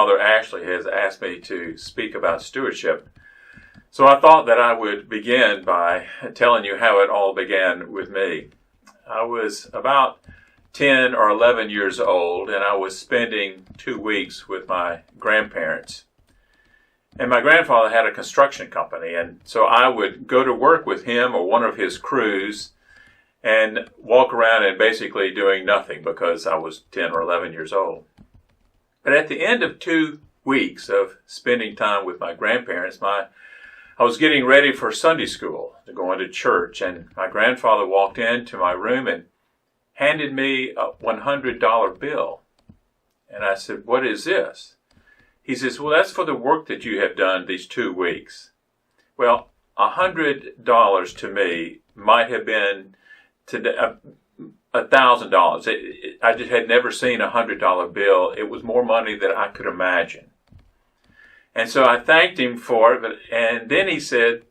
Father Ashley has asked me to speak about stewardship. So I thought that I would begin by telling you how it all began with me. I was about 10 or 11 years old, and I was spending 2 weeks with my grandparents. And my grandfather had a construction company, and so I would go to work with him or one of his crews and walk around and basically doing nothing because I was 10 or 11 years old. But at the end of 2 weeks of spending time with my grandparents, I was getting ready for Sunday school, to go into church, and my grandfather walked into my room and handed me a $100 bill. And I said, "What is this?" He says, "Well, that's for the work that you have done these 2 weeks." Well, $100 to me might have been $1,000. I just had never seen a $100 bill. It was more money than I could imagine. And so I thanked him for it, and then he said,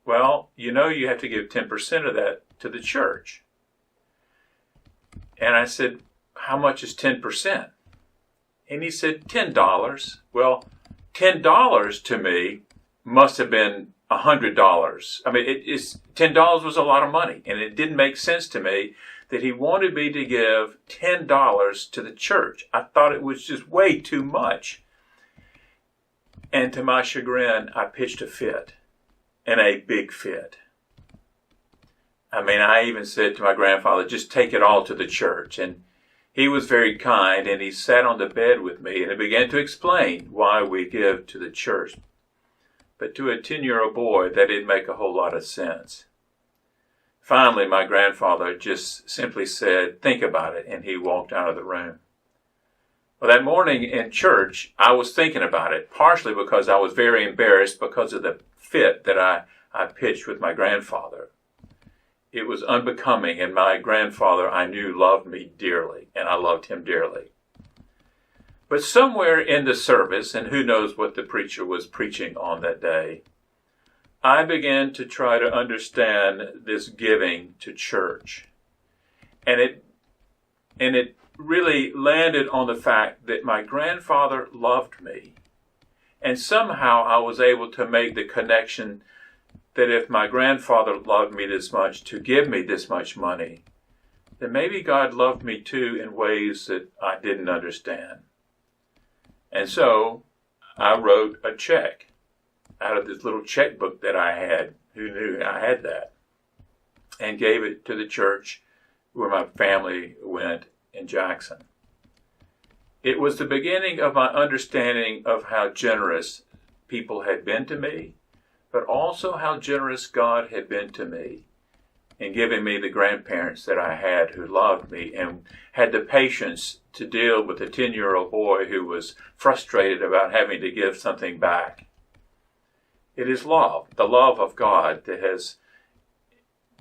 "Well, you have to give 10% of that to the church." And I said, "How much is 10%? And he said, $10. Well, $10 to me must have been $100. I mean, $10 was a lot of money, and it didn't make sense to me that he wanted me to give $10 to the church. I thought it was just way too much. And to my chagrin, I pitched a fit, and a big fit. I mean, I even said to my grandfather, "Just take it all to the church." And he was very kind, and he sat on the bed with me, and he began to explain why we give to the church. But to a 10-year-old boy, that didn't make a whole lot of sense. Finally, my grandfather just simply said, "Think about it," and he walked out of the room. Well, that morning in church, I was thinking about it, partially because I was very embarrassed because of the fit that I pitched with my grandfather. It was unbecoming, and my grandfather, I knew, loved me dearly, and I loved him dearly. But somewhere in the service, and who knows what the preacher was preaching on that day, I began to try to understand this giving to church. And it really landed on the fact that my grandfather loved me. And somehow I was able to make the connection that if my grandfather loved me this much to give me this much money, then maybe God loved me too in ways that I didn't understand. And so I wrote a check out of this little checkbook that I had. Who knew I had that? And gave it to the church where my family went in Jackson. It was the beginning of my understanding of how generous people had been to me, but also how generous God had been to me in giving me the grandparents that I had who loved me and had the patience to deal with a 10-year-old boy who was frustrated about having to give something back. It is love, the love of God, that has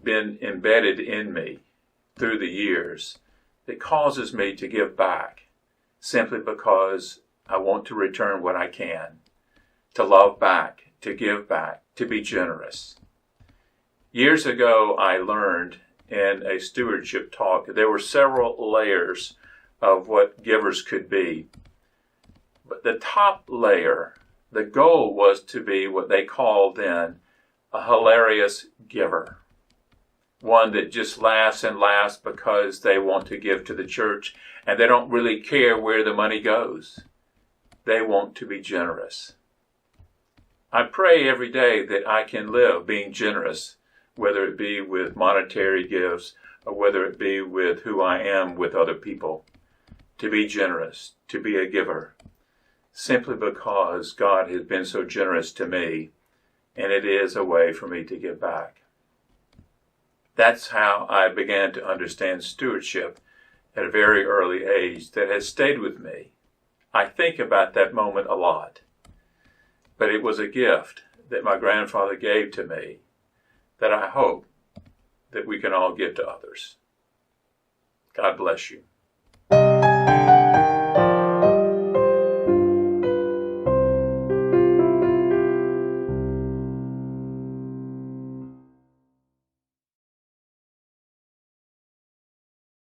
been embedded in me through the years that causes me to give back simply because I want to return what I can, to love back, to give back, to be generous. Years ago, I learned in a stewardship talk that there were several layers of what givers could be. But the top layer, the goal was to be what they called then a hilarious giver. One that just laughs and laughs because they want to give to the church and they don't really care where the money goes. They want to be generous. I pray every day that I can live being generous, whether it be with monetary gifts or whether it be with who I am with other people. To be generous, to be a giver, simply because God has been so generous to me, and it is a way for me to give back. That's how I began to understand stewardship at a very early age that has stayed with me. I think about that moment a lot. But it was a gift that my grandfather gave to me that I hope that we can all give to others. God bless you.